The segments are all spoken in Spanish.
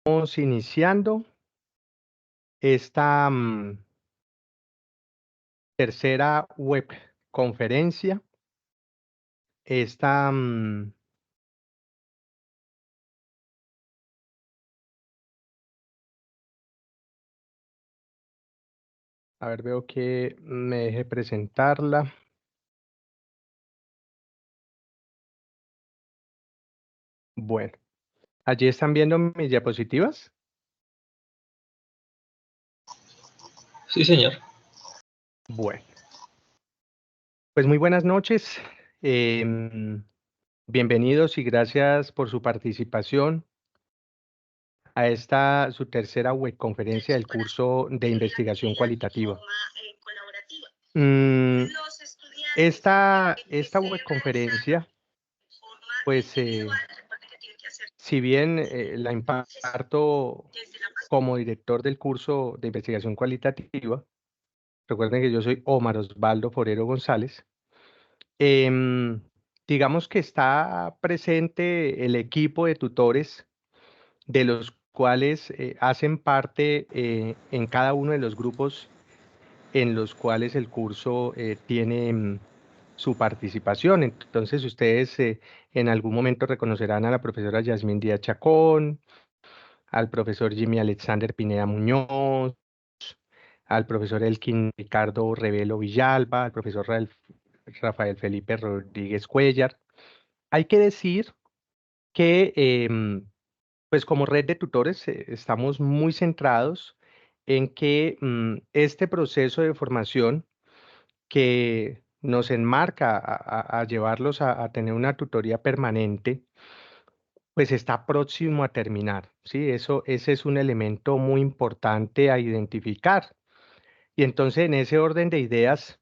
Estamos iniciando esta tercera webconferencia. Esta, a ver, veo que me deje presentarla. Bueno, allí están viendo mis diapositivas. Sí, señor. Bueno, pues muy buenas noches. em, Bienvenidos y gracias por su participación a esta su tercera webconferencia del curso de investigación cualitativa. Mm, esta webconferencia, pues, si bien la imparto como director del curso de investigación cualitativa, recuerden que yo soy Omar Osvaldo Forero González. em, digamos que está presente el equipo de tutores de los cuales hacen parte en cada uno de los grupos en los cuales el curso tiene su participación. Entonces, ustedes en algún momento reconocerán a la profesora Yasmín Díaz Chacón, al profesor Jimmy Alexander Pineda Muñoz, al profesor Elkin Ricardo Revelo Villalba, al profesor Rafael Felipe Rodríguez Cuellar. Hay que decir que, pues como red de tutores, estamos muy centrados en que este proceso de formación que nos enmarca a llevarlos a tener una tutoría permanente, pues está próximo a terminar, ¿sí? Ese es un elemento muy importante a identificar. Y entonces, en ese orden de ideas,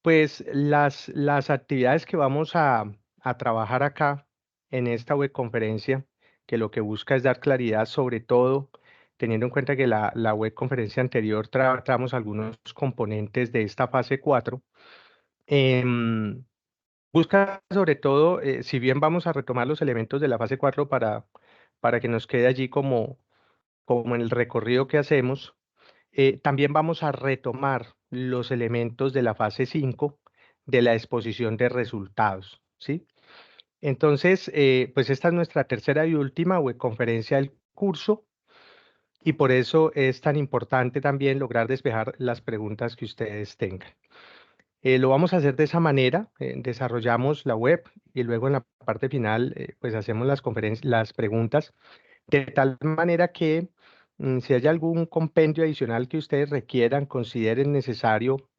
pues las actividades que vamos a trabajar acá en esta webconferencia, que lo que busca es dar claridad, sobre todo teniendo en cuenta que la webconferencia anterior tratamos algunos componentes de esta fase 4. Busca sobre todo, si bien vamos a retomar los elementos de la fase 4 para que nos quede allí como en el recorrido que hacemos, también vamos a retomar los elementos de la fase 5 de la exposición de resultados, ¿sí? Entonces, pues esta es nuestra tercera y última webconferencia del curso y por eso es tan importante también lograr despejar las preguntas que ustedes tengan. Lo vamos a hacer de esa manera, desarrollamos la web y luego en la parte final, pues hacemos las preguntas, de tal manera que si hay algún compendio adicional que ustedes requieran, consideren necesario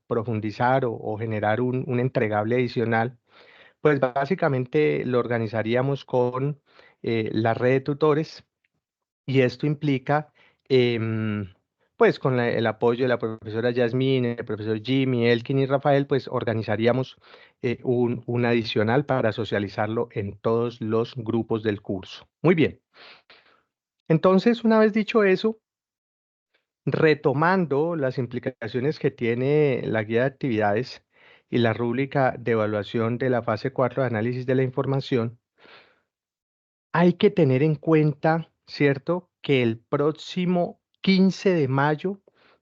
profundizar o generar un entregable adicional, pues básicamente lo organizaríamos con la red de tutores y esto implica, pues con el apoyo de la profesora Yasmín, el profesor Jimmy, Elkin y Rafael, pues organizaríamos un adicional para socializarlo en todos los grupos del curso. Muy bien. Entonces, una vez dicho eso, retomando las implicaciones que tiene la guía de actividades y la rúbrica de evaluación de la fase 4 de análisis de la información, hay que tener en cuenta, ¿cierto?, que el próximo 15 de mayo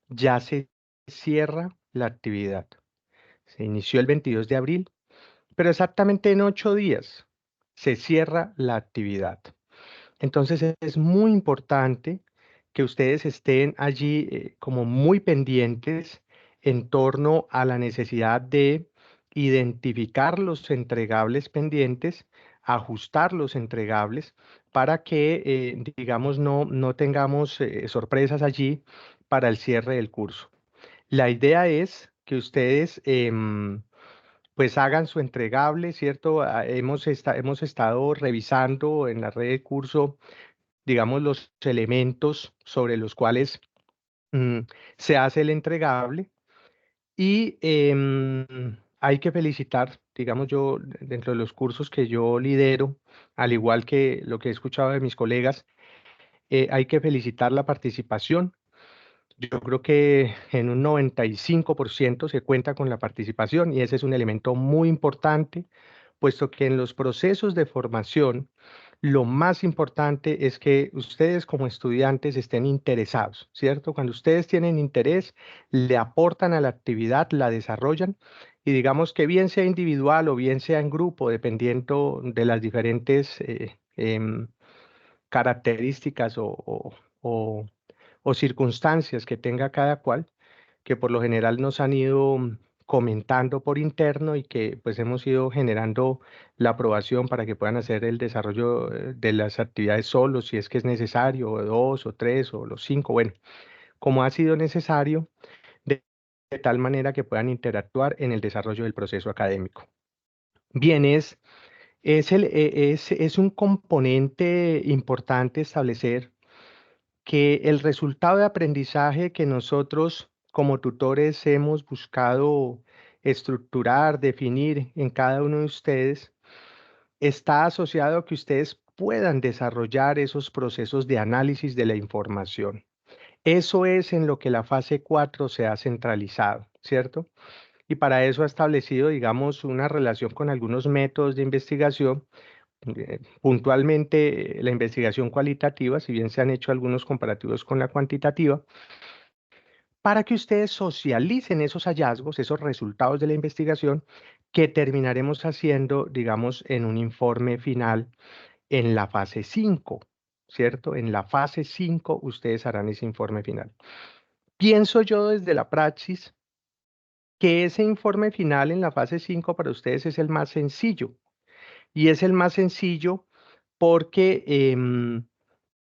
ya se cierra la actividad. Se inició el 22 de abril, pero exactamente en 8 días se cierra la actividad. Entonces es muy importante que ustedes estén allí como muy pendientes en torno a la necesidad de identificar los entregables pendientes, ajustar los entregables para que, digamos, no tengamos sorpresas allí para el cierre del curso. La idea es que ustedes pues hagan su entregable, ¿cierto? Hemos estado revisando en la red de curso, digamos, los elementos sobre los cuales mm, se hace el entregable y hay que felicitar, digamos, yo dentro de los cursos que yo lidero, al igual que lo que he escuchado de mis colegas, hay que felicitar la participación. Yo creo que en un 95% se cuenta con la participación y ese es un elemento muy importante, puesto que en los procesos de formación lo más importante es que ustedes como estudiantes estén interesados, ¿cierto? Cuando ustedes tienen interés, le aportan a la actividad, la desarrollan y digamos que bien sea individual o bien sea en grupo, dependiendo de las diferentes características o- o circunstancias que tenga cada cual, que por lo general nos han ido comentando por interno y que pues hemos ido generando la aprobación para que puedan hacer el desarrollo de las actividades solos, si es que es necesario, o dos o tres o los cinco, bueno, como ha sido necesario, de, de tal manera que puedan interactuar en el desarrollo del proceso académico. Bien, es un componente importante establecer que el resultado de aprendizaje que nosotros como tutores hemos buscado estructurar, definir en cada uno de ustedes, está asociado a que ustedes puedan desarrollar esos procesos de análisis de la información. Eso es en lo que la fase 4 se ha centralizado, ¿cierto? Y para eso ha establecido, digamos, una relación con algunos métodos de investigación puntualmente la investigación cualitativa, si bien se han hecho algunos comparativos con la cuantitativa, para que ustedes socialicen esos hallazgos, esos resultados de la investigación que terminaremos haciendo, digamos, en un informe final en la fase 5, ¿cierto? En la fase 5 ustedes harán ese informe final. Pienso yo desde la praxis que ese informe final en la fase 5 para ustedes es el más sencillo. Y es el más sencillo porque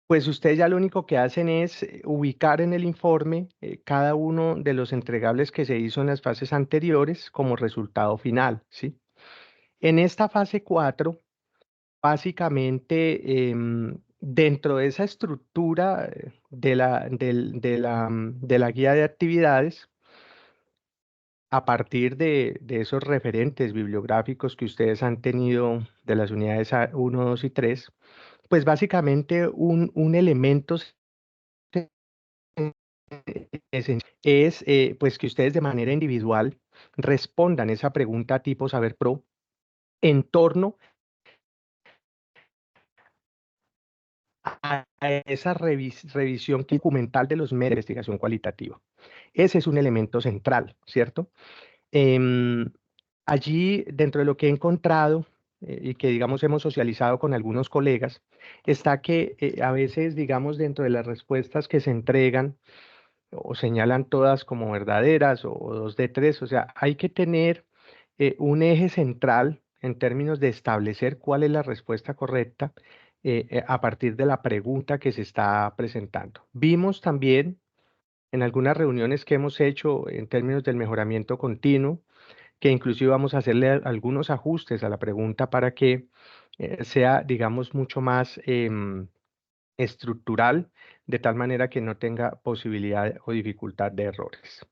pues ustedes ya lo único que hacen es ubicar en el informe cada uno de los entregables que se hizo en las fases anteriores como resultado final, ¿sí? En esta fase 4, básicamente, dentro de esa estructura de la guía de actividades, a partir de esos referentes bibliográficos que ustedes han tenido de las unidades 1, 2 y 3, pues básicamente un elemento es pues que ustedes de manera individual respondan esa pregunta tipo Saber Pro en torno a esa revisión documental de los medios de investigación cualitativa. Ese es un elemento central, ¿cierto? Em, Allí, dentro de lo que he encontrado y que, digamos, hemos socializado con algunos colegas, está que a veces, digamos, dentro de las respuestas que se entregan, o señalan todas como verdaderas o dos de tres. O sea, hay que tener un eje central en términos de establecer cuál es la respuesta correcta a partir de la pregunta que se está presentando. Vimos también en algunas reuniones que hemos hecho en términos del mejoramiento continuo, que inclusive vamos a hacerle algunos ajustes a la pregunta para que sea, digamos, mucho más estructural, de tal manera que no tenga posibilidad o dificultad de errores.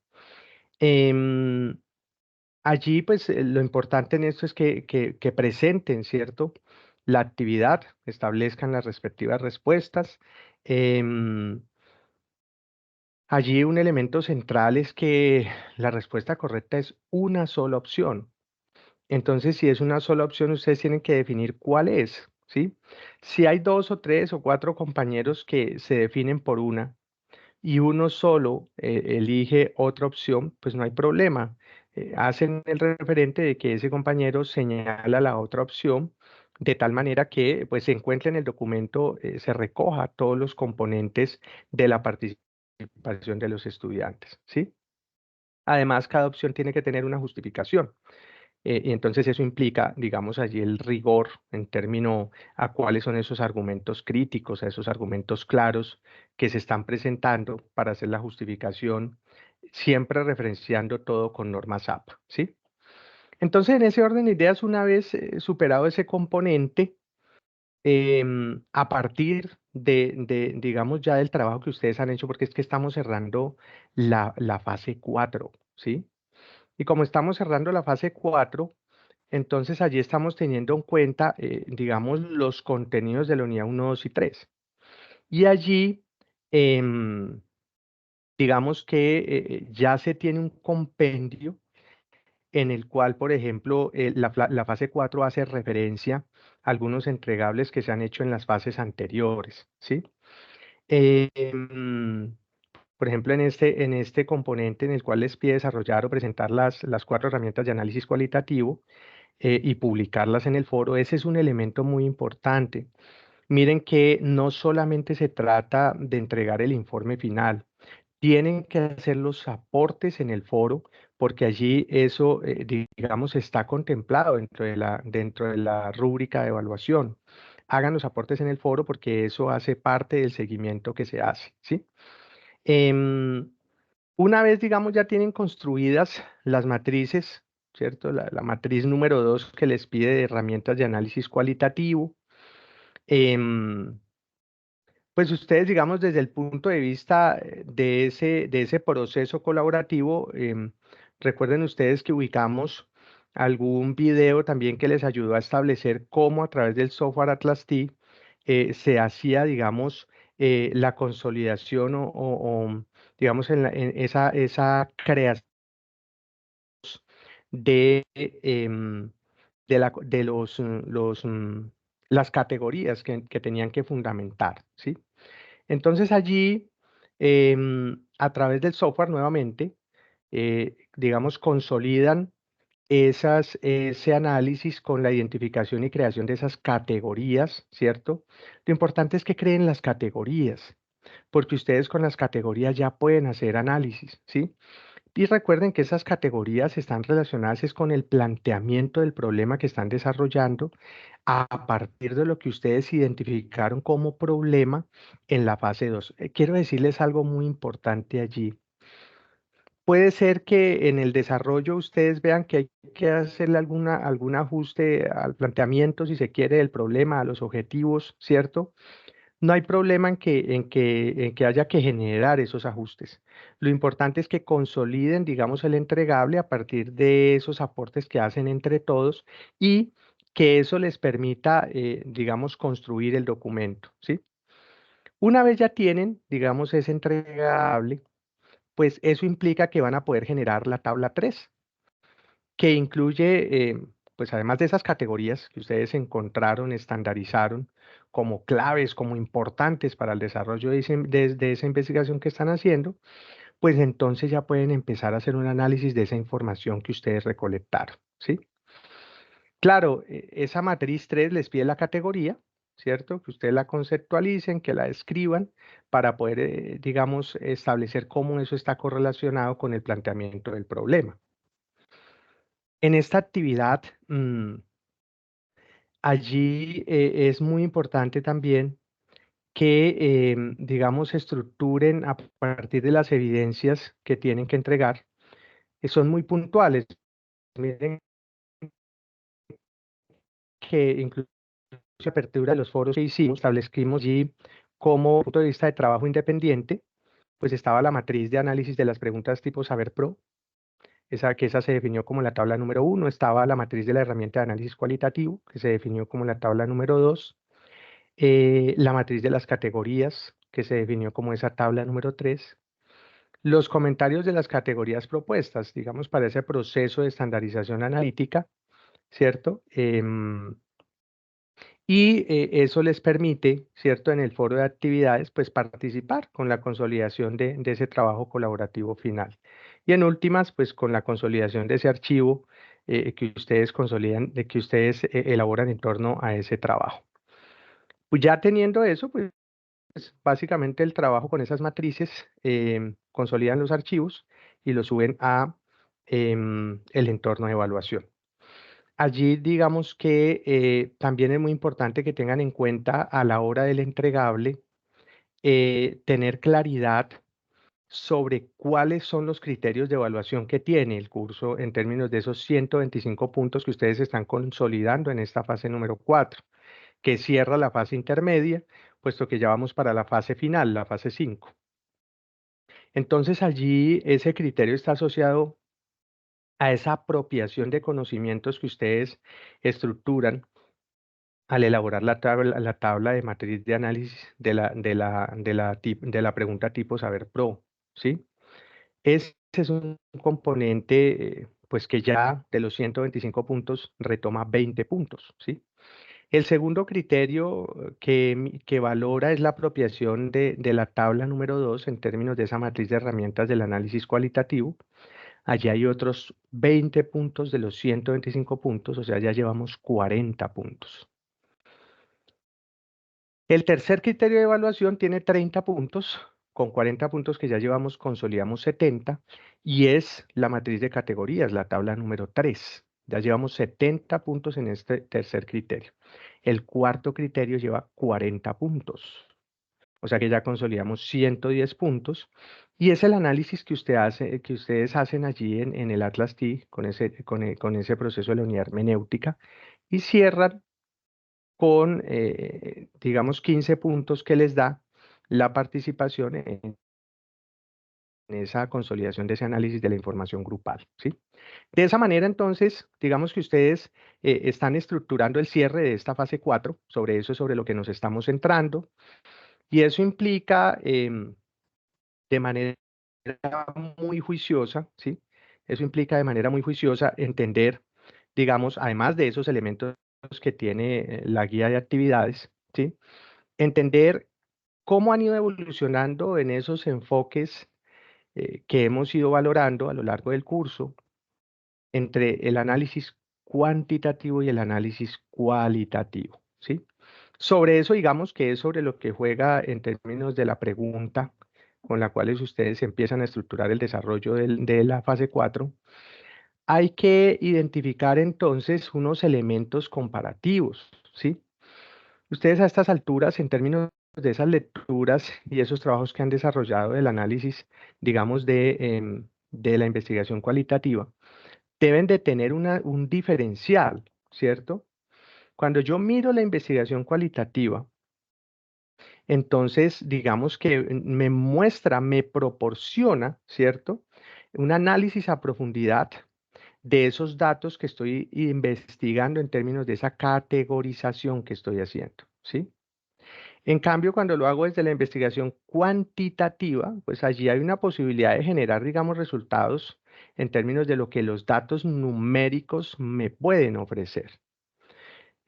Em, Allí, pues, lo importante en esto es que presenten, ¿cierto? La actividad, establezcan las respectivas respuestas. Em, Allí un elemento central es que la respuesta correcta es una sola opción. Entonces, si es una sola opción, ustedes tienen que definir cuál es, ¿sí? Si hay dos o tres o cuatro compañeros que se definen por una, y uno solo elige otra opción, pues no hay problema. Hacen el referente de que ese compañero señala la otra opción de tal manera que pues se encuentre en el documento, se recoja todos los componentes de la participación de los estudiantes, ¿sí? Además, cada opción tiene que tener una justificación. Y entonces eso implica, digamos, allí el rigor en términos a cuáles son esos argumentos críticos, a esos argumentos claros que se están presentando para hacer la justificación, siempre referenciando todo con normas APA, ¿sí? Entonces, en ese orden de ideas, una vez superado ese componente, a partir digamos, ya del trabajo que ustedes han hecho, porque es que estamos cerrando la fase 4, ¿sí? Y como estamos cerrando la fase 4, entonces allí estamos teniendo en cuenta, digamos, los contenidos de la unidad 1, 2 y 3. Y allí, em, digamos que ya se tiene un compendio en el cual, por ejemplo, la fase 4 hace referencia algunos entregables que se han hecho en las fases anteriores, ¿sí? Por ejemplo, en este componente en el cual les pide desarrollar o presentar las 4 herramientas de análisis cualitativo y publicarlas en el foro, ese es un elemento muy importante. Miren que no solamente se trata de entregar el informe final, tienen que hacer los aportes en el foro, porque allí eso, digamos, está contemplado dentro de la rúbrica de evaluación. Hagan los aportes en el foro porque eso hace parte del seguimiento que se hace, ¿sí? Em, una vez, digamos, ya tienen construidas las matrices, ¿cierto? La matriz número 2 que les pide de herramientas de análisis cualitativo. em, pues ustedes, digamos, desde el punto de vista de ese proceso colaborativo, recuerden ustedes que ubicamos algún video también que les ayudó a establecer cómo a través del software Atlas T se hacía, digamos, la consolidación digamos, en esa creación de, de las categorías que tenían que fundamentar, ¿sí? Entonces allí, a través del software nuevamente, digamos, consolidan ese análisis con la identificación y creación de esas categorías, ¿cierto? Lo importante es que creen las categorías, porque ustedes con las categorías ya pueden hacer análisis, ¿sí? Y recuerden que esas categorías están relacionadas es con el planteamiento del problema que están desarrollando a partir de lo que ustedes identificaron como problema en la fase 2. Quiero decirles algo muy importante allí. Puede ser que en el desarrollo ustedes vean que hay que hacerle algún ajuste al planteamiento, si se quiere, del problema, a los objetivos, ¿cierto? No hay problema en que haya que generar esos ajustes. Lo importante es que consoliden, digamos, el entregable a partir de esos aportes que hacen entre todos y que eso les permita, digamos, construir el documento, ¿sí? Una vez ya tienen, digamos, ese entregable, pues eso implica que van a poder generar la tabla 3, que incluye, pues además de esas categorías que ustedes encontraron, estandarizaron como claves, como importantes para el desarrollo de esa investigación que están haciendo, pues entonces ya pueden empezar a hacer un análisis de esa información que ustedes recolectaron, ¿sí? Claro, esa matriz 3 les pide la categoría, ¿cierto? Que ustedes la conceptualicen, que la describan para poder, digamos, establecer cómo eso está correlacionado con el planteamiento del problema. En esta actividad, allí es muy importante también que, digamos, estructuren a partir de las evidencias que tienen que entregar, que son muy puntuales. Miren que incluso a apertura de los foros que hicimos, establecimos allí como punto de vista de trabajo independiente, pues estaba la matriz de análisis de las preguntas tipo Saber Pro, esa se definió como la tabla número 1, estaba la matriz de la herramienta de análisis cualitativo, que se definió como la tabla número 2, la matriz de las categorías, que se definió como esa tabla número 3, los comentarios de las categorías propuestas, digamos, para ese proceso de estandarización analítica, ¿cierto? Y eso les permite, ¿cierto? En el foro de actividades, pues participar con la consolidación de ese trabajo colaborativo final. Y en últimas, pues con la consolidación de ese archivo que ustedes consolidan, de que ustedes elaboran en torno a ese trabajo. Pues ya teniendo eso, pues básicamente el trabajo con esas matrices consolidan los archivos y los suben a el entorno de evaluación. Allí digamos que también es muy importante que tengan en cuenta a la hora del entregable tener claridad sobre cuáles son los criterios de evaluación que tiene el curso en términos de esos 125 puntos que ustedes están consolidando en esta fase número 4, que cierra la fase intermedia, puesto que ya vamos para la fase final, la fase 5. Entonces allí ese criterio está asociado a esa apropiación de conocimientos que ustedes estructuran al elaborar la tabla de matriz de análisis de la pregunta tipo Saber Pro, ¿sí? Ese es un componente, pues que ya de los 125 puntos retoma 20 puntos, ¿sí? El segundo criterio que valora es la apropiación de la tabla número 2 en términos de esa matriz de herramientas del análisis cualitativo. Allí hay otros 20 puntos de los 125 puntos, o sea, ya llevamos 40 puntos. El tercer criterio de evaluación tiene 30 puntos, con 40 puntos que ya llevamos, consolidamos 70, y es la matriz de categorías, la tabla número 3. Ya llevamos 70 puntos en este tercer criterio. El cuarto criterio lleva 40 puntos, o sea que ya consolidamos 110 puntos, y es el análisis que ustedes hacen allí en el Atlas T con ese proceso de la unidad hermenéutica, y cierran con, digamos, 15 puntos que les da la participación en esa consolidación de ese análisis de la información grupal, ¿sí? De esa manera, entonces, digamos que ustedes están estructurando el cierre de esta fase 4, sobre eso es sobre lo que nos estamos centrando, y eso implica de manera muy juiciosa, ¿sí? Eso implica de manera muy juiciosa entender, digamos, además de esos elementos que tiene la guía de actividades, ¿sí? Entender cómo han ido evolucionando en esos enfoques que hemos ido valorando a lo largo del curso entre el análisis cuantitativo y el análisis cualitativo, ¿sí? Sobre eso, digamos que es sobre lo que juega en términos de la pregunta con la cual ustedes empiezan a estructurar el desarrollo de la fase 4. Hay que identificar entonces unos elementos comparativos, ¿sí? Ustedes a estas alturas, en términos de esas lecturas y esos trabajos que han desarrollado del análisis, digamos, de la investigación cualitativa, deben de tener un diferencial, ¿cierto? Cuando yo miro la investigación cualitativa, entonces, digamos que me muestra, me proporciona, ¿cierto? Un análisis a profundidad de esos datos que estoy investigando en términos de esa categorización que estoy haciendo, ¿sí? En cambio, cuando lo hago desde la investigación cuantitativa, pues allí hay una posibilidad de generar, digamos, resultados en términos de lo que los datos numéricos me pueden ofrecer.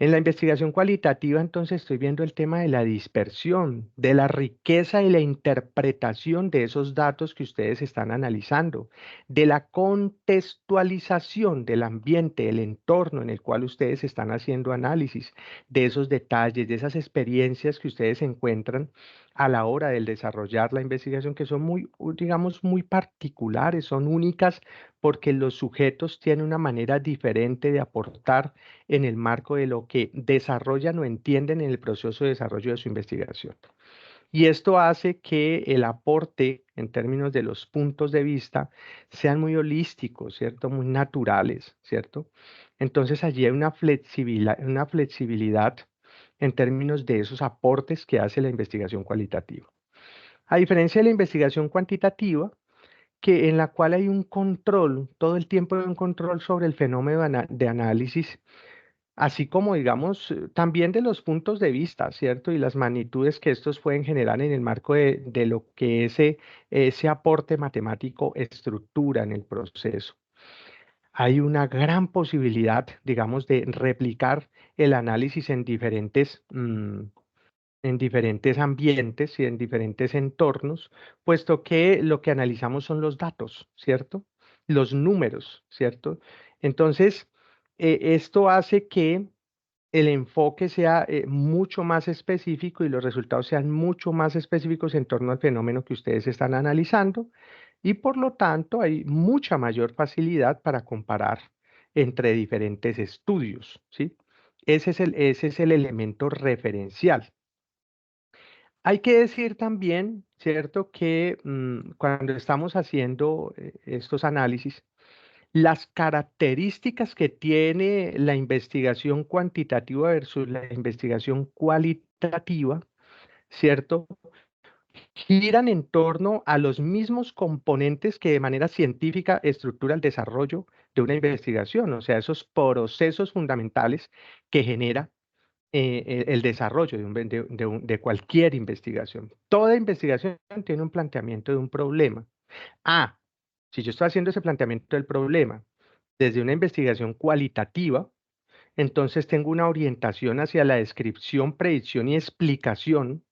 En la investigación cualitativa, entonces, estoy viendo el tema de la dispersión, de la riqueza y la interpretación de esos datos que ustedes están analizando, de la contextualización del ambiente, el entorno en el cual ustedes están haciendo análisis, de esos detalles, de esas experiencias que ustedes encuentran a la hora de desarrollar la investigación, que son muy, digamos, muy particulares, son únicas porque los sujetos tienen una manera diferente de aportar en el marco de lo que desarrollan o entienden en el proceso de desarrollo de su investigación. Y esto hace que el aporte en términos de los puntos de vista sean muy holísticos, ¿cierto? Muy naturales, ¿cierto? Entonces allí hay una flexibilidad en términos de esos aportes que hace la investigación cualitativa. A diferencia de la investigación cuantitativa, que en la cual hay un control, todo el tiempo hay un control sobre el fenómeno de análisis, así como, digamos, también de los puntos de vista, ¿cierto? Y las magnitudes que estos pueden generar en el marco de lo que ese aporte matemático estructura en el proceso. Hay una gran posibilidad, digamos, de replicar el análisis en diferentes ambientes y en diferentes entornos, puesto que lo que analizamos son los datos, ¿cierto? Los números, ¿cierto? Entonces, esto hace que el enfoque sea mucho más específico y los resultados sean mucho más específicos en torno al fenómeno que ustedes están analizando y por lo tanto hay mucha mayor facilidad para comparar entre diferentes estudios, ¿sí? Ese es el elemento referencial. Hay que decir también, ¿cierto?, que cuando estamos haciendo estos análisis, las características que tiene la investigación cuantitativa versus la investigación cualitativa, ¿cierto? Giran en torno a los mismos componentes que de manera científica estructura el desarrollo de una investigación, o sea, esos procesos fundamentales que genera el desarrollo de cualquier investigación. Toda investigación tiene un planteamiento de un problema. Ah, si yo estoy haciendo ese planteamiento del problema desde una investigación cualitativa, Entonces tengo una orientación hacia la descripción, predicción y explicación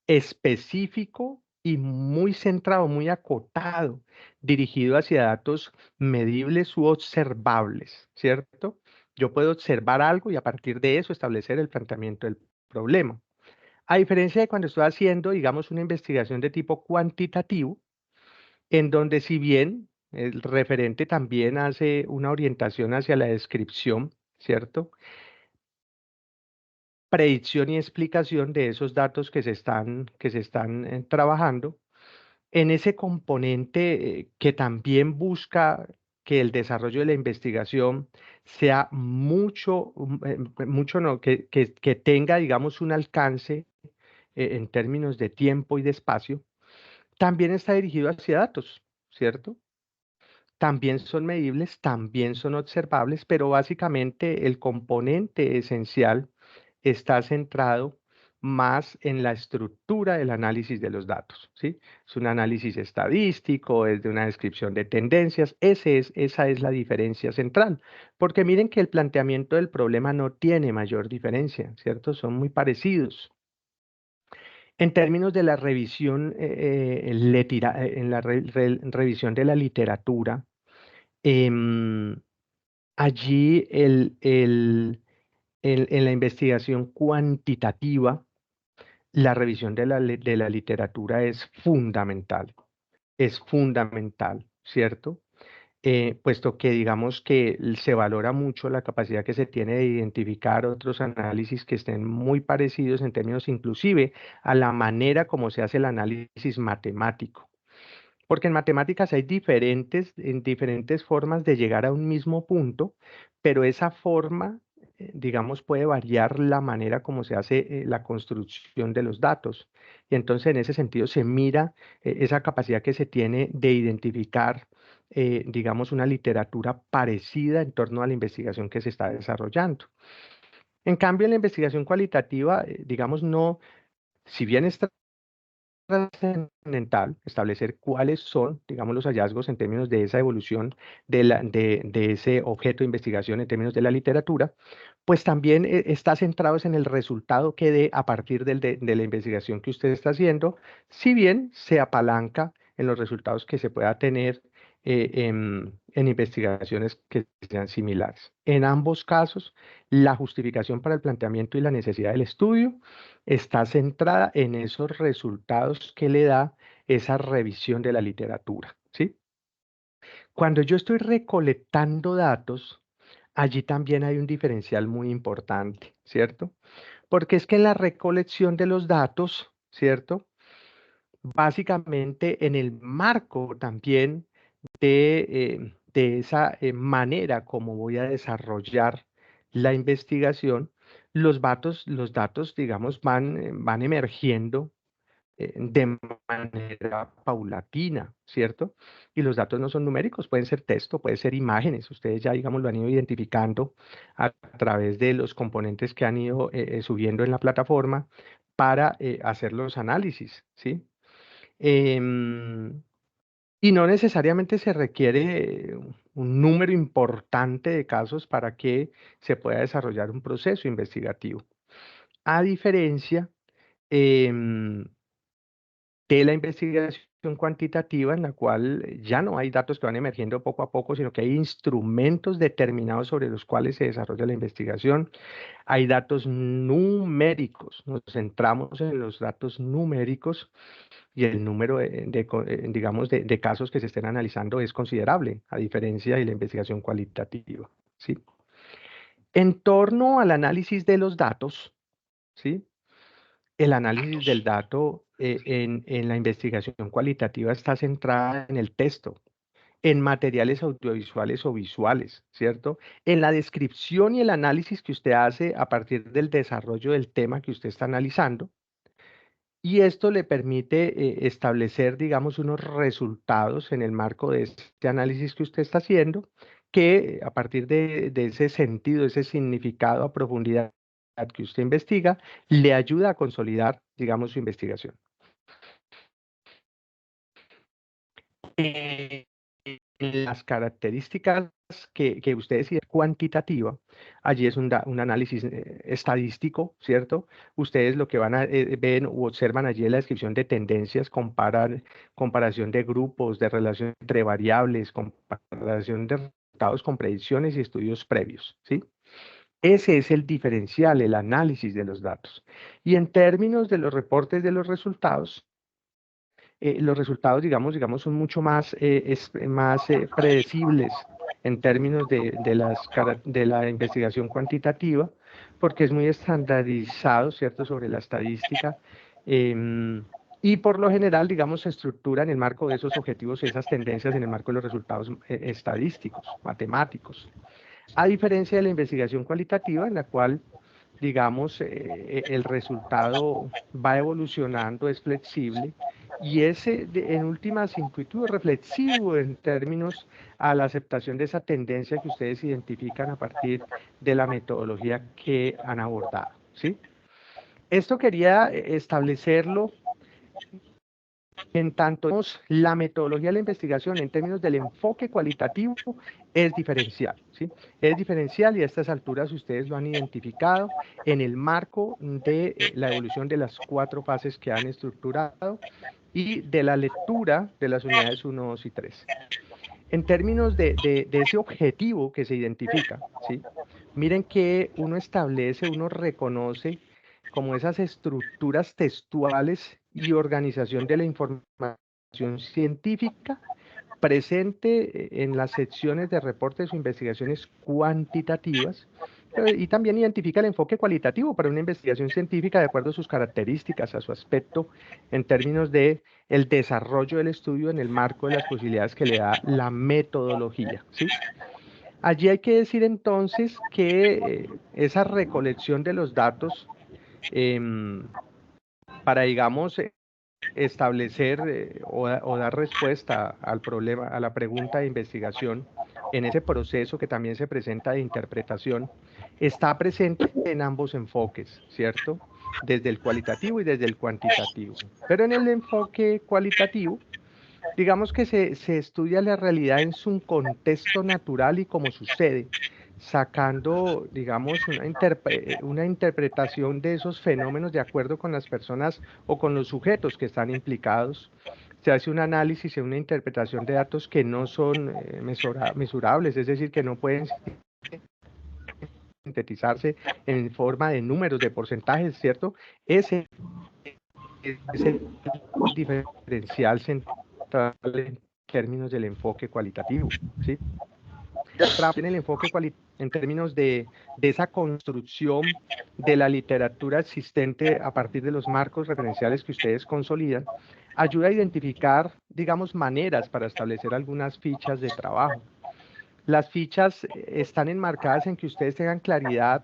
específico y muy centrado, muy acotado, dirigido hacia datos medibles u observables, ¿cierto? Yo puedo observar algo y a partir de eso establecer el planteamiento del problema. A diferencia de cuando estoy haciendo, digamos, una investigación de tipo cuantitativo, en donde si bien el referente también hace una orientación hacia la descripción, ¿cierto? Predicción y explicación de esos datos que se están trabajando, en ese componente que también busca que el desarrollo de la investigación sea mucho, mucho no, que tenga, digamos, un alcance en términos de tiempo y de espacio, también está dirigido hacia datos, ¿cierto? También son medibles, también son observables, pero básicamente el componente esencial está centrado más en la estructura del análisis de los datos, ¿sí? Es un análisis estadístico, es de una descripción de tendencias, esa es la diferencia central, porque miren que el planteamiento del problema no tiene mayor diferencia, ¿cierto? Son muy parecidos. En términos de la revisión, en la revisión de la literatura, Em, allí en la investigación cuantitativa, la revisión de la literatura es fundamental, ¿cierto? Puesto que digamos que se valora mucho la capacidad que se tiene de identificar otros análisis que estén muy parecidos en términos inclusive a la manera como se hace el análisis matemático. Porque en matemáticas hay diferentes formas de llegar a un mismo punto, pero esa forma, digamos, puede variar la manera como se hace la construcción de los datos. Y entonces, en ese sentido, se mira esa capacidad que se tiene de identificar, digamos, una literatura parecida en torno a la investigación que se está desarrollando. En cambio, en la investigación cualitativa, digamos, no, si bien está trascendental establecer cuáles son, digamos, los hallazgos en términos de esa evolución de ese objeto de investigación en términos de la literatura, pues también está centrado en el resultado que dé a partir de la investigación que usted está haciendo, si bien se apalanca en los resultados que se pueda tener en investigaciones que sean similares. En ambos casos, la justificación para el planteamiento y la necesidad del estudio está centrada en esos resultados que le da esa revisión de la literatura, ¿sí? Cuando yo estoy recolectando datos, allí también hay un diferencial muy importante, ¿cierto? Porque es que en la recolección de los datos, ¿cierto? Básicamente en el marco también de esa manera como voy a desarrollar la investigación, los datos, digamos, van emergiendo de manera paulatina, ¿cierto? Y los datos no son numéricos, pueden ser texto, pueden ser imágenes. Ustedes ya, digamos, lo han ido identificando a través de los componentes que han ido subiendo en la plataforma para hacer los análisis, ¿sí? Em, y no necesariamente se requiere un número importante de casos para que se pueda desarrollar un proceso investigativo. A diferencia em, de la investigación cuantitativa, en la cual ya no hay datos que van emergiendo poco a poco, sino que hay instrumentos determinados sobre los cuales se desarrolla la investigación. Hay datos numéricos, nos centramos en los datos numéricos y el número digamos, de casos que se estén analizando es considerable, a diferencia de la investigación cualitativa, ¿sí? En torno al análisis de los datos, ¿sí? El análisis del dato en la investigación cualitativa está centrada en el texto, en materiales audiovisuales o visuales, ¿cierto? En la descripción y el análisis que usted hace a partir del desarrollo del tema que usted está analizando. Y esto le permite establecer, digamos, unos resultados en el marco de este análisis que usted está haciendo, que a partir de ese sentido, ese significado a profundidad que usted investiga, le ayuda a consolidar, digamos, su investigación. Las características que ustedes siguen cuantitativa, allí es un análisis estadístico, ¿cierto? Ustedes lo que van a ven u observan allí es la descripción de tendencias, comparación de grupos, de relación entre variables, comparación de resultados con predicciones y estudios previos, ¿sí? Ese es el diferencial, el análisis de los datos. Y en términos de los reportes de los resultados, digamos, son mucho más, más predecibles en términos de la investigación cuantitativa, porque es muy estandarizado, ¿cierto?, sobre la estadística, y por lo general, digamos, se estructura en el marco de esos objetivos y esas tendencias en el marco de los resultados estadísticos, matemáticos. A diferencia de la investigación cualitativa, en la cual, digamos, el resultado va evolucionando, es flexible, y ese, en últimas, intuitivo, reflexivo en términos a la aceptación de esa tendencia que ustedes identifican a partir de la metodología que han abordado, ¿sí? Esto quería establecerlo en tanto la metodología de la investigación en términos del enfoque cualitativo es diferencial, ¿sí? Es diferencial y a estas alturas ustedes lo han identificado en el marco de la evolución de las 4 fases que han estructurado y de la lectura de las unidades 1, 2 y 3. En términos de ese objetivo que se identifica, ¿sí? Miren que uno establece, uno reconoce como esas estructuras textuales y organización de la información científica presente en las secciones de reportes o investigaciones cuantitativas, y también identifica el enfoque cualitativo para una investigación científica de acuerdo a sus características, a su aspecto, en términos de el desarrollo del estudio en el marco de las posibilidades que le da la metodología, ¿sí? Allí hay que decir entonces que esa recolección de los datos para, digamos, establecer o dar respuesta al problema, a la pregunta de investigación, en ese proceso que también se presenta de interpretación, está presente en ambos enfoques, ¿cierto? Desde el cualitativo y desde el cuantitativo. Pero en el enfoque cualitativo, digamos que se estudia la realidad en su contexto natural y como sucede, sacando, digamos, una interpretación de esos fenómenos de acuerdo con las personas o con los sujetos que están implicados. Se hace un análisis y una interpretación de datos que no son mesurables, es decir, que no pueden sintetizarse en forma de números, de porcentajes, ¿cierto? Ese es el diferencial central en términos del enfoque cualitativo, ¿sí? En el enfoque en términos de esa construcción de la literatura existente a partir de los marcos referenciales que ustedes consolidan, ayuda a identificar, digamos, maneras para establecer algunas fichas de trabajo. Las fichas están enmarcadas en que ustedes tengan claridad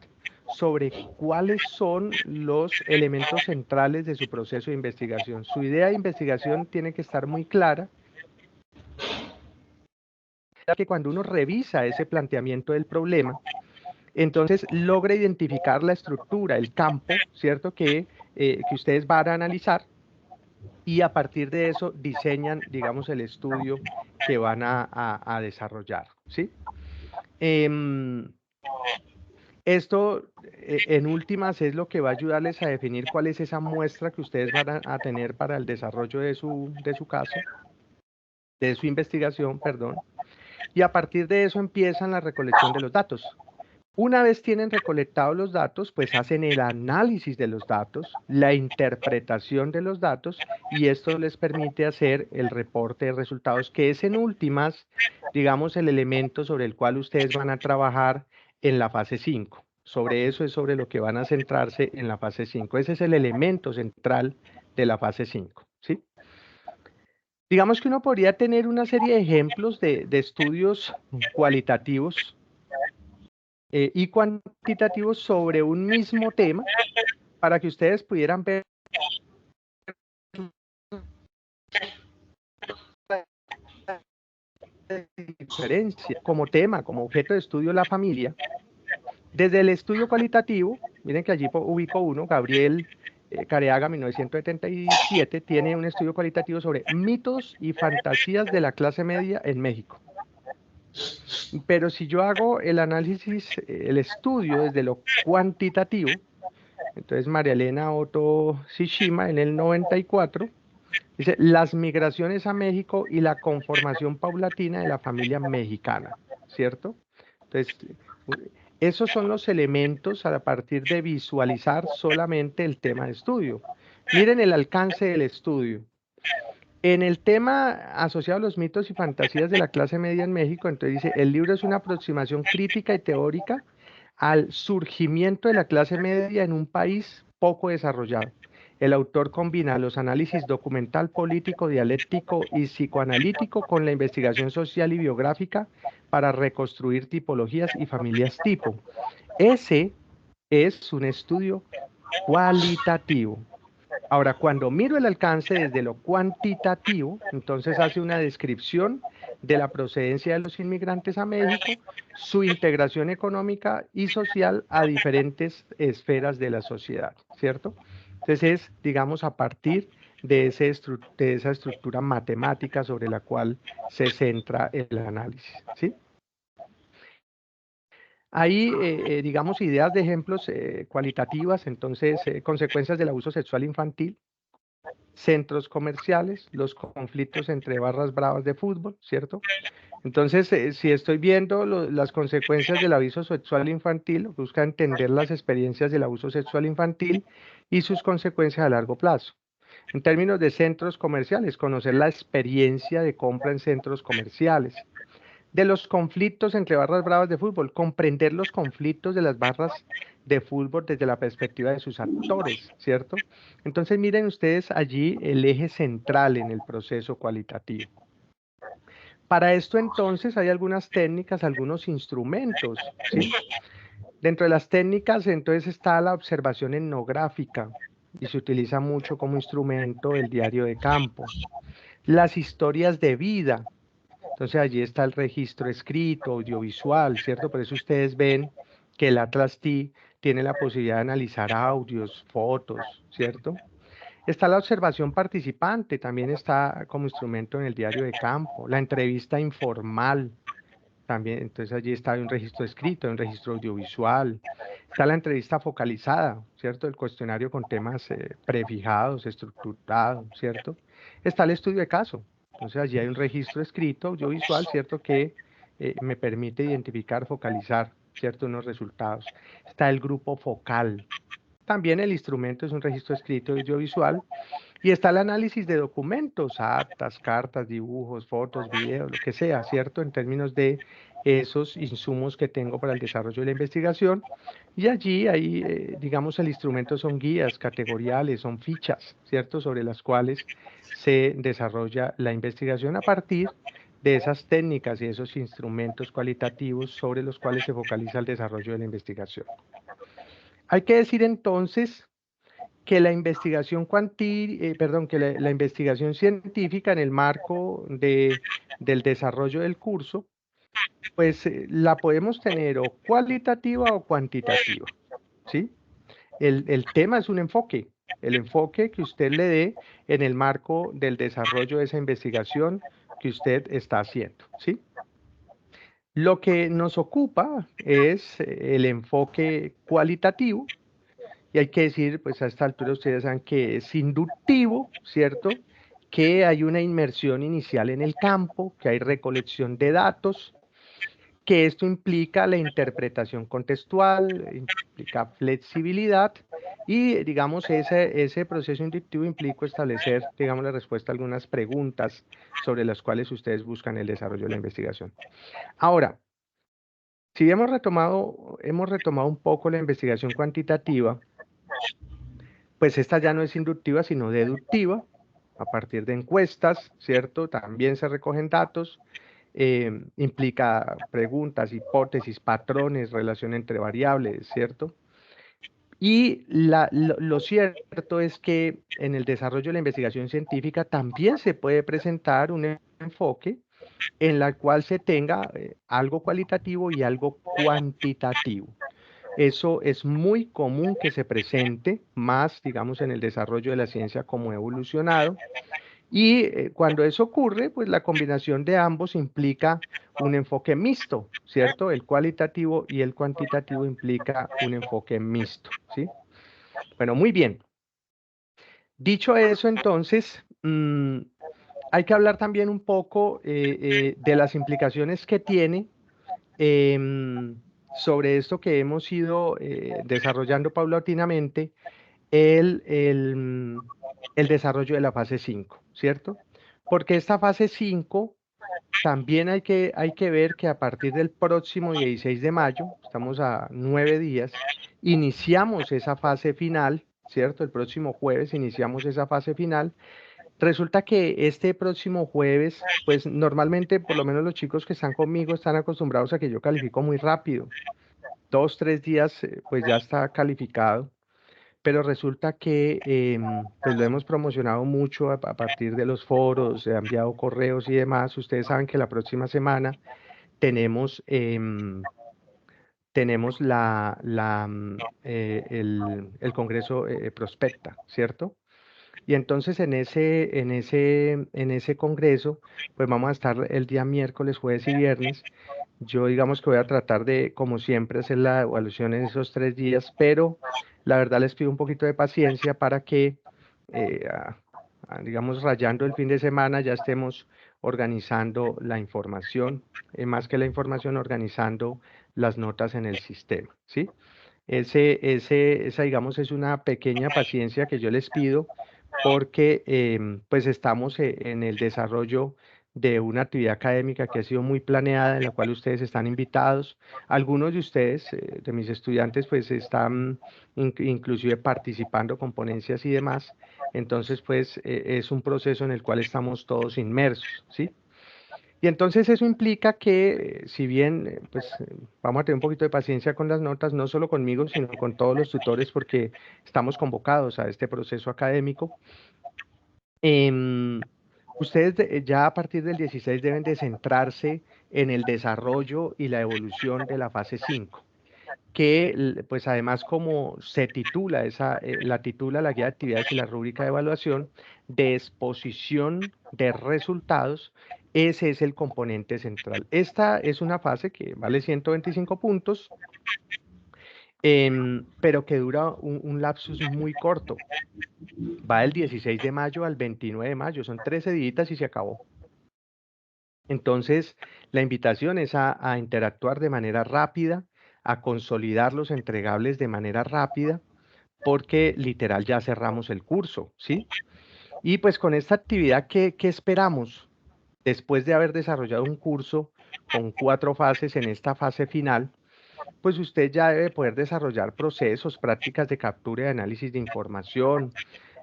sobre cuáles son los elementos centrales de su proceso de investigación. Su idea de investigación tiene que estar muy clara, que cuando uno revisa ese planteamiento del problema, entonces logra identificar la estructura, el campo, ¿cierto?, que ustedes van a analizar, y a partir de eso diseñan, digamos, el estudio que van a desarrollar, ¿sí? Esto, en últimas, es lo que va a ayudarles a definir cuál es esa muestra que ustedes van a tener para el desarrollo de su caso, de su investigación, perdón, y a partir de eso empiezan la recolección de los datos. Una vez tienen recolectados los datos, pues hacen el análisis de los datos, la interpretación de los datos, y esto les permite hacer el reporte de resultados, que es en últimas, digamos, el elemento sobre el cual ustedes van a trabajar en la fase 5. Sobre eso es sobre lo que van a centrarse en la fase 5. Ese es el elemento central de la fase 5, ¿sí? Digamos que uno podría tener una serie de ejemplos de estudios cualitativos y cuantitativos sobre un mismo tema para que ustedes pudieran ver la diferencia como tema, como objeto de estudio la familia. Desde el estudio cualitativo, miren que allí ubico uno, Gabriel Careaga, 1977, tiene un estudio cualitativo sobre mitos y fantasías de la clase media en México. Pero si yo hago el análisis, el estudio desde lo cuantitativo, entonces María Elena Otto Tsushima en el 94 dice, las migraciones a México y la conformación paulatina de la familia mexicana, ¿cierto? Entonces, esos son los elementos a partir de visualizar solamente el tema de estudio. Miren el alcance del estudio. En el tema asociado a los mitos y fantasías de la clase media en México, entonces dice, el libro es una aproximación crítica y teórica al surgimiento de la clase media en un país poco desarrollado. El autor combina los análisis documental, político, dialéctico y psicoanalítico con la investigación social y biográfica para reconstruir tipologías y familias tipo. Ese es un estudio cualitativo. Ahora, cuando miro el alcance desde lo cuantitativo, entonces hace una descripción de la procedencia de los inmigrantes a México, su integración económica y social a diferentes esferas de la sociedad, ¿cierto? Entonces es, digamos, a partir de esa estructura matemática sobre la cual se centra el análisis, ¿sí? Hay, digamos, ideas de ejemplos cualitativas, entonces, consecuencias del abuso sexual infantil, centros comerciales, los conflictos entre barras bravas de fútbol, ¿cierto? Entonces, si estoy viendo las consecuencias del abuso sexual infantil, busca entender las experiencias del abuso sexual infantil y sus consecuencias a largo plazo. En términos de centros comerciales, conocer la experiencia de compra en centros comerciales. De los conflictos entre barras bravas de fútbol, comprender los conflictos de las barras de fútbol desde la perspectiva de sus actores, ¿cierto? Entonces miren ustedes allí el eje central en el proceso cualitativo. Para esto entonces hay algunas técnicas, algunos instrumentos, ¿sí? Dentro de las técnicas entonces está la observación etnográfica y se utiliza mucho como instrumento el diario de campo. Las historias de vida. Entonces allí está el registro escrito, audiovisual, ¿cierto? Por eso ustedes ven que el Atlas T tiene la posibilidad de analizar audios, fotos, ¿cierto? Está la observación participante, también está como instrumento en el diario de campo, la entrevista informal, también, entonces allí está un registro escrito, un registro audiovisual, está la entrevista focalizada, ¿cierto? El cuestionario con temas prefijados, estructurados, ¿cierto? Está el estudio de caso, entonces allí hay un registro escrito, audiovisual, ¿cierto? Que me permite identificar, focalizar, ¿cierto? Unos resultados. Está el grupo focal. También el instrumento es un registro escrito audiovisual y está el análisis de documentos, actas, cartas, dibujos, fotos, videos, lo que sea, ¿cierto? En términos de esos insumos que tengo para el desarrollo de la investigación. Y allí, ahí, digamos, el instrumento son guías categoriales, son fichas, ¿cierto? Sobre las cuales se desarrolla la investigación a partir de esas técnicas y esos instrumentos cualitativos sobre los cuales se focaliza el desarrollo de la investigación. Hay que decir entonces que la investigación la investigación científica en el marco del desarrollo del curso, pues la podemos tener o cualitativa o cuantitativa, ¿sí? El tema es un enfoque, el enfoque que usted le dé en el marco del desarrollo de esa investigación que usted está haciendo, ¿sí? Lo que nos ocupa es el enfoque cualitativo, y hay que decir, pues a esta altura ustedes saben que es inductivo, ¿cierto? Que hay una inmersión inicial en el campo, que hay recolección de datos, que esto implica la interpretación contextual, implica flexibilidad y, digamos, ese proceso inductivo implica establecer, digamos, la respuesta a algunas preguntas sobre las cuales ustedes buscan el desarrollo de la investigación. Ahora, si hemos retomado un poco la investigación cuantitativa, pues esta ya no es inductiva, sino deductiva, a partir de encuestas, ¿cierto? También se recogen datos, implica preguntas, hipótesis, patrones, relación entre variables, ¿cierto? Y lo cierto es que en el desarrollo de la investigación científica también se puede presentar un enfoque en la cual se tenga algo cualitativo y algo cuantitativo. Eso es muy común que se presente más, digamos, en el desarrollo de la ciencia como ha evolucionado. Y cuando eso ocurre, pues la combinación de ambos implica un enfoque mixto, ¿cierto? El cualitativo y el cuantitativo implica un enfoque mixto, ¿sí? Bueno, muy bien. Dicho eso, entonces, hay que hablar también un poco de las implicaciones que tiene sobre esto que hemos ido desarrollando paulatinamente, el desarrollo de la fase 5, ¿cierto? Porque esta fase 5 también hay que ver que a partir del próximo 16 de mayo, estamos a 9 días, iniciamos esa fase final, ¿cierto? El próximo jueves iniciamos esa fase final. Resulta que este próximo jueves, pues normalmente, por lo menos los chicos que están conmigo están acostumbrados a que yo califico muy rápido. 2, 3 días, pues ya está calificado. Pero resulta que pues lo hemos promocionado mucho a partir de los foros, he enviado correos y demás. Ustedes saben que la próxima semana tenemos, tenemos el Congreso Prospecta, ¿cierto? Y entonces en ese congreso, pues vamos a estar el día miércoles, jueves y viernes. Yo digamos que voy a tratar de, como siempre, hacer la evaluación en esos 3 días, pero la verdad les pido un poquito de paciencia para que, digamos, rayando el fin de semana, ya estemos organizando la información, más que la información, organizando las notas en el sistema, ¿sí? Esa, digamos, es una pequeña paciencia que yo les pido porque pues estamos en el desarrollo de una actividad académica que ha sido muy planeada, en la cual ustedes están invitados. Algunos de ustedes, de mis estudiantes, pues están inclusive participando con ponencias y demás. Entonces, pues es un proceso en el cual estamos todos inmersos, ¿sí? Y entonces eso implica que, si bien pues vamos a tener un poquito de paciencia con las notas, no solo conmigo, sino con todos los tutores, porque estamos convocados a este proceso académico. em, Ustedes ya a partir del 16 deben de centrarse en el desarrollo y la evolución de la fase 5, que pues además como se titula, la titula la guía de actividades y la rúbrica de evaluación de exposición de resultados, ese es el componente central. Esta es una fase que vale 125 puntos, pero que dura un lapsus muy corto. Va del 16 de mayo al 29 de mayo, son 13 días y se acabó. Entonces, la invitación es a interactuar de manera rápida, a consolidar los entregables de manera rápida, porque literal ya cerramos el curso, ¿sí? Y pues con esta actividad, ¿qué esperamos? Después de haber desarrollado un curso con 4 fases en esta fase final, pues usted ya debe poder desarrollar procesos, prácticas de captura y análisis de información,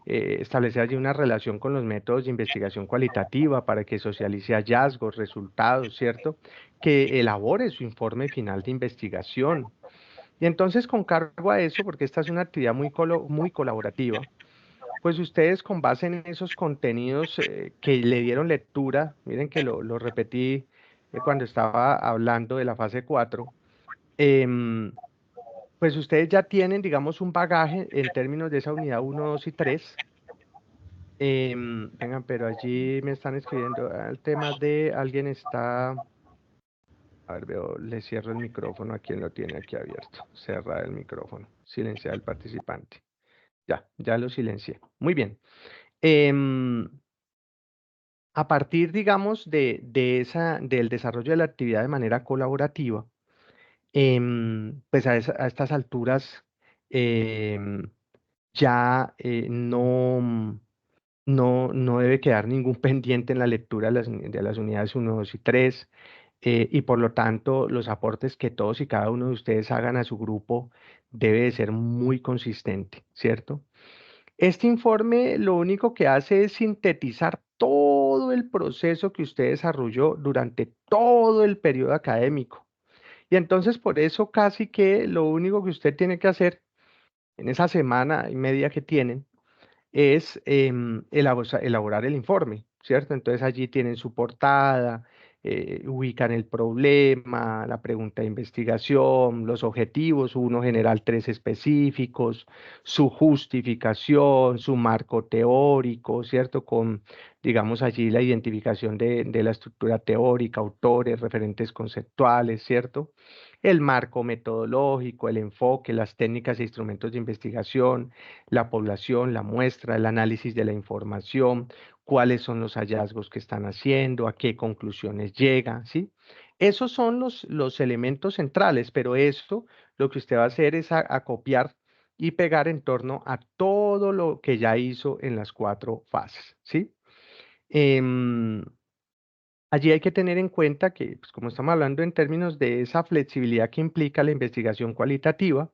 establecer allí una relación con los métodos de investigación cualitativa para que socialice hallazgos, resultados, ¿cierto? Que elabore su informe final de investigación. Y entonces, con cargo a eso, porque esta es una actividad muy colaborativa, pues ustedes con base en esos contenidos que le dieron lectura, miren que lo repetí cuando estaba hablando de la fase 4, em, pues ustedes ya tienen, digamos, un bagaje en términos de esa unidad 1, 2 y 3. Vengan, pero allí me están escribiendo el tema de alguien está, a ver, veo, le cierro el micrófono a quien lo tiene aquí abierto. Cerrar el micrófono, silenciar al participante. Ya lo silencié. Muy bien. Em, a partir, digamos, del desarrollo de la actividad de manera colaborativa, pues a estas alturas em, ya no debe quedar ningún pendiente en la lectura de las unidades 1, 2 y 3, y por lo tanto los aportes que todos y cada uno de ustedes hagan a su grupo debe de ser muy consistente, ¿cierto? Este informe lo único que hace es sintetizar todo el proceso que usted desarrolló durante todo el periodo académico. Y entonces por eso casi que lo único que usted tiene que hacer en esa semana y media que tienen es elaborar el informe, ¿cierto? Entonces allí tienen su portada, ubican el problema, la pregunta de investigación, los objetivos, uno general, 3 específicos, su justificación, su marco teórico, ¿cierto? Con digamos allí la identificación de la estructura teórica, autores, referentes conceptuales, ¿cierto? El marco metodológico, el enfoque, las técnicas e instrumentos de investigación, la población, la muestra, el análisis de la información, cuáles son los hallazgos que están haciendo, a qué conclusiones llegan, ¿sí? Esos son los elementos centrales, pero esto lo que usted va a hacer es a copiar y pegar en torno a todo lo que ya hizo en las cuatro fases, ¿sí? Em, Allí hay que tener en cuenta que, pues, como estamos hablando en términos de esa flexibilidad que implica la investigación cualitativa,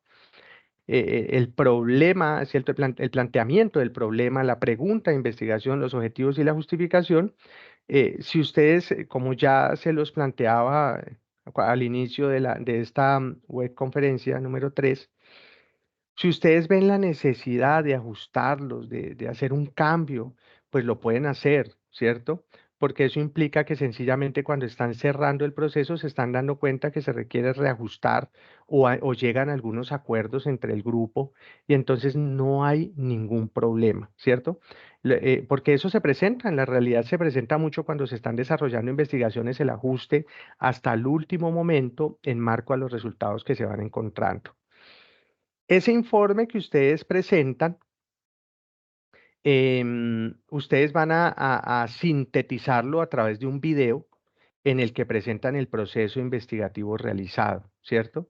el problema, ¿cierto? El planteamiento del problema, la pregunta de investigación, los objetivos y la justificación, si ustedes, como ya se los planteaba al inicio de esta web conferencia número 3, si ustedes ven la necesidad de ajustarlos, de hacer un cambio, pues lo pueden hacer, ¿cierto? Porque eso implica que sencillamente cuando están cerrando el proceso se están dando cuenta que se requiere reajustar o llegan a algunos acuerdos entre el grupo y entonces no hay ningún problema, ¿cierto? Porque eso se presenta, en la realidad se presenta mucho cuando se están desarrollando investigaciones, el ajuste hasta el último momento en marco a los resultados que se van encontrando. Ese informe que ustedes presentan, ustedes van a sintetizarlo a través de un video en el que presentan el proceso investigativo realizado, ¿cierto?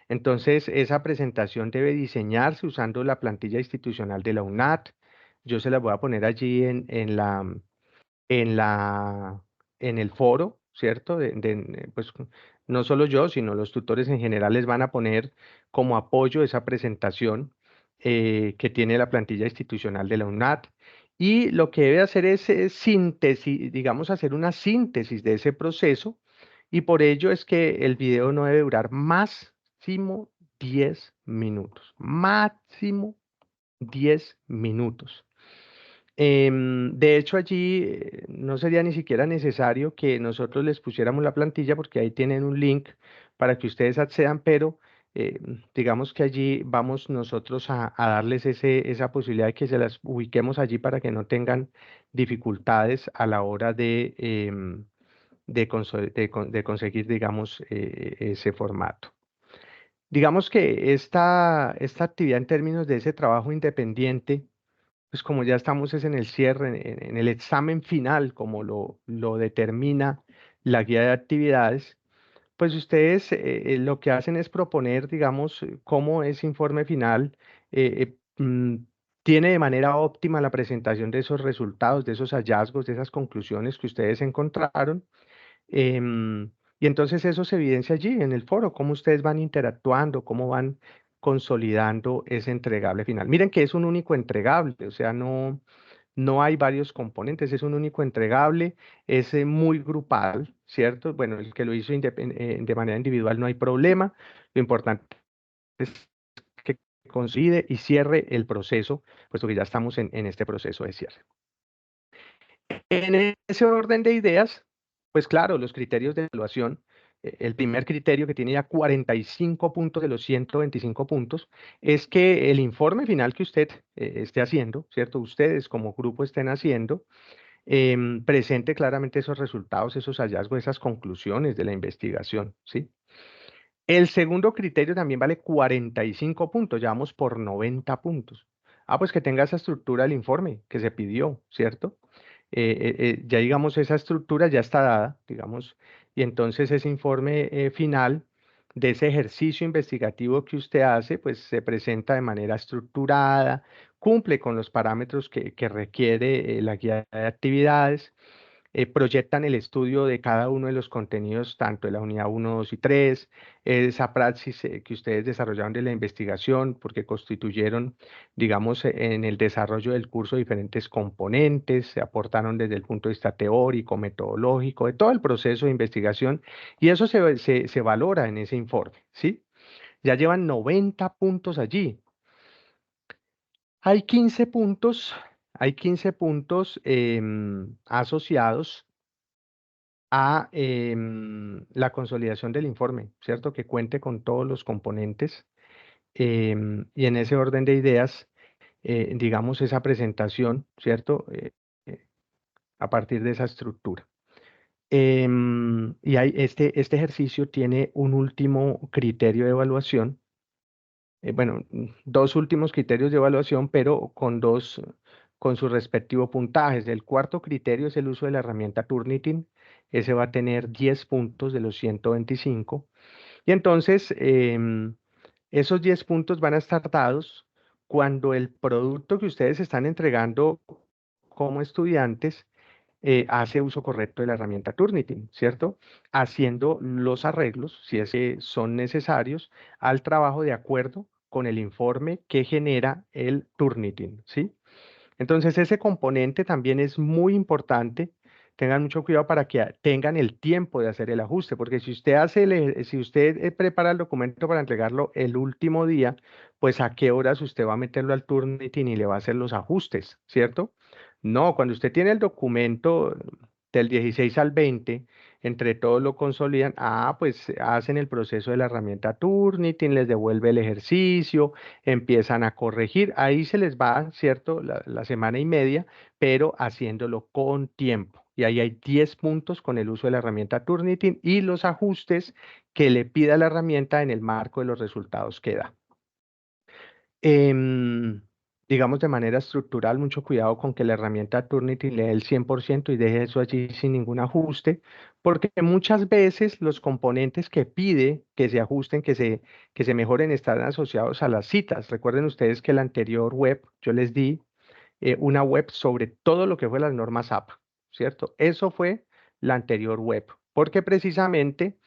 Entonces, esa presentación debe diseñarse usando la plantilla institucional de la UNAT. Yo se la voy a poner allí en la, en el foro, ¿cierto? Pues no solo yo, sino los tutores en general les van a poner como apoyo esa presentación que tiene la plantilla institucional de la UNAT. Y lo que debe hacer es síntesis, digamos, hacer una síntesis de ese proceso. Y por ello es que el video no debe durar máximo 10 minutos. Máximo 10 minutos. De hecho, allí no sería ni siquiera necesario que nosotros les pusiéramos la plantilla porque ahí tienen un link para que ustedes accedan, pero digamos que allí vamos nosotros a darles esa posibilidad de que se las ubiquemos allí para que no tengan dificultades a la hora de conseguir, digamos, ese formato. Digamos que esta actividad en términos de ese trabajo independiente, pues como ya estamos es en el cierre, en el examen final, como lo determina la guía de actividades, pues ustedes lo que hacen es proponer, digamos, cómo ese informe final tiene de manera óptima la presentación de esos resultados, de esos hallazgos, de esas conclusiones que ustedes encontraron. Y entonces eso se evidencia allí en el foro, cómo ustedes van interactuando, cómo van consolidando ese entregable final. Miren que es un único entregable, o sea, no hay varios componentes, es un único entregable, es muy grupal, ¿cierto? Bueno, el que lo hizo de manera individual no hay problema, lo importante es que consolide y cierre el proceso, puesto que ya estamos en este proceso de cierre. En ese orden de ideas, pues claro, los criterios de evaluación, el primer criterio que tiene ya 45 puntos de los 125 puntos, es que el informe final que usted esté haciendo, ¿cierto? Ustedes como grupo estén haciendo, presente claramente esos resultados, esos hallazgos, esas conclusiones de la investigación, ¿sí? El segundo criterio también vale 45 puntos, ya vamos por 90 puntos. Pues que tenga esa estructura del informe que se pidió, ¿cierto? Ya digamos, esa estructura ya está dada, digamos, y entonces ese informe final de ese ejercicio investigativo que usted hace, pues se presenta de manera estructurada, cumple con los parámetros que requiere la guía de actividades, proyectan el estudio de cada uno de los contenidos, tanto de la unidad 1, 2 y 3, esa praxis que ustedes desarrollaron de la investigación, porque constituyeron, digamos, en el desarrollo del curso diferentes componentes, se aportaron desde el punto de vista teórico, metodológico, de todo el proceso de investigación, y eso se valora en ese informe, ¿sí? Ya llevan 90 puntos allí. Hay 15 puntos, hay 15 puntos asociados a la consolidación del informe, ¿cierto? Que cuente con todos los componentes y en ese orden de ideas, digamos, esa presentación, ¿cierto? a partir de esa estructura. Y este ejercicio tiene un último criterio de evaluación, bueno, dos últimos criterios de evaluación, pero con sus respectivos puntajes. El cuarto criterio es el uso de la herramienta Turnitin. Ese va a tener 10 puntos de los 125. Y entonces, esos 10 puntos van a estar dados cuando el producto que ustedes están entregando como estudiantes hace uso correcto de la herramienta Turnitin, ¿cierto? Haciendo los arreglos, si es que son necesarios, al trabajo de acuerdo con el informe que genera el Turnitin, ¿sí? Entonces, ese componente también es muy importante. Tengan mucho cuidado para que tengan el tiempo de hacer el ajuste, porque si usted si usted prepara el documento para entregarlo el último día, pues a qué horas usted va a meterlo al Turnitin y le va a hacer los ajustes, ¿cierto? No, cuando usted tiene el documento del 16 al 20, entre todos lo consolidan, pues hacen el proceso de la herramienta Turnitin, les devuelve el ejercicio, empiezan a corregir, ahí se les va, ¿cierto? La semana y media, pero haciéndolo con tiempo. Y ahí hay 10 puntos con el uso de la herramienta Turnitin y los ajustes que le pida la herramienta en el marco de los resultados que da. Digamos de manera estructural, mucho cuidado con que la herramienta Turnitin le dé el 100% y deje eso allí sin ningún ajuste, porque muchas veces los componentes que pide que se ajusten, que se mejoren, están asociados a las citas. Recuerden ustedes que la anterior web, yo les di una web sobre todo lo que fue las normas APA, ¿cierto? Eso fue la anterior web, porque precisamente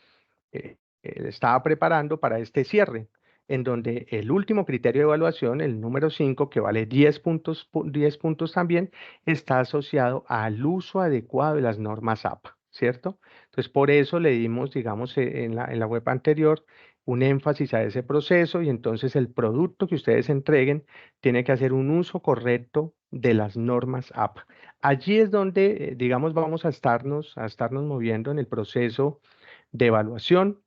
estaba preparando para este cierre, en donde el último criterio de evaluación, el número 5, que vale 10 puntos, 10 puntos también, está asociado al uso adecuado de las normas APA, ¿cierto? Entonces, por eso le dimos, digamos, en la web anterior, un énfasis a ese proceso y entonces el producto que ustedes entreguen tiene que hacer un uso correcto de las normas APA. Allí es donde, digamos, vamos a estarnos moviendo en el proceso de evaluación.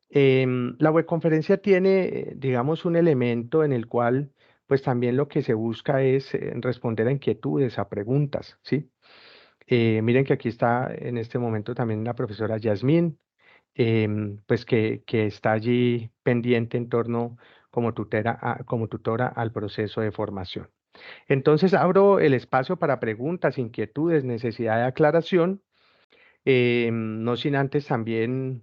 La webconferencia tiene, digamos, un elemento en el cual, pues también lo que se busca es responder a inquietudes, a preguntas, ¿sí? Miren que aquí está en este momento también la profesora Yasmín, pues que está allí pendiente en torno como tutora al proceso de formación. Entonces, abro el espacio para preguntas, inquietudes, necesidad de aclaración, no sin antes también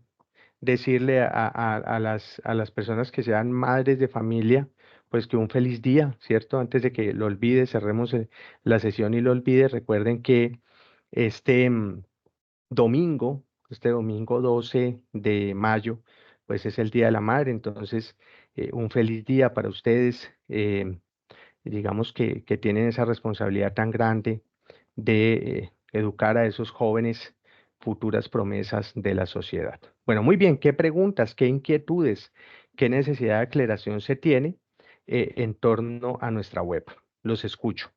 decirle a las personas que sean madres de familia, pues que un feliz día, ¿cierto? Antes de que lo olvide, cerremos la sesión y lo olvide. Recuerden que este domingo, este domingo 12 de mayo, pues es el Día de la Madre. Entonces, un feliz día para ustedes. Digamos que tienen esa responsabilidad tan grande de educar a esos jóvenes futuras promesas de la sociedad. Bueno, muy bien, ¿qué preguntas, qué inquietudes, qué necesidad de aclaración se tiene en torno a nuestra web? Los escucho.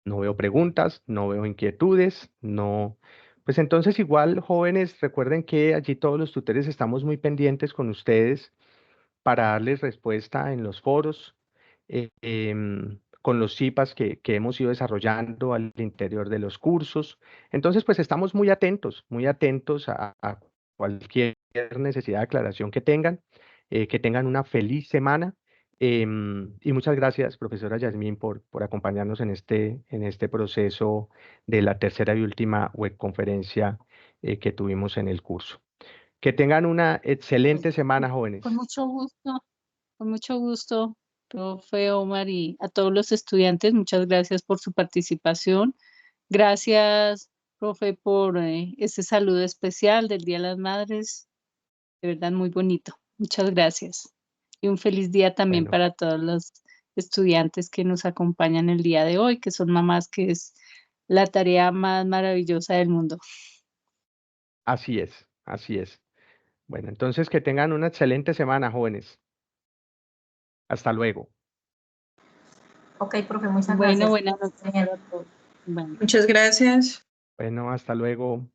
No veo preguntas, no veo inquietudes, no. Pues entonces igual, jóvenes, recuerden que allí todos los tutores estamos muy pendientes con ustedes para darles respuesta en los foros, con los CIPAs que hemos ido desarrollando al interior de los cursos. Entonces, pues estamos muy atentos a cualquier necesidad de aclaración que tengan una feliz semana. Y muchas gracias, profesora Yasmín, por acompañarnos en este proceso de la tercera y última webconferencia que tuvimos en el curso. Que tengan una excelente semana, jóvenes. Con mucho gusto, profe Omar, y a todos los estudiantes, muchas gracias por su participación. Gracias, profe, por este saludo especial del Día de las Madres. De verdad, muy bonito. Muchas gracias. Y un feliz día también Bueno, para todos los estudiantes que nos acompañan el día de hoy, que son mamás, que es la tarea más maravillosa del mundo. así es, así es. Bueno, entonces que tengan una excelente semana, jóvenes. Hasta luego. Ok, profe, muchas Bueno, gracias. buenas noches para todos. Bueno. Muchas gracias. Bueno, hasta luego.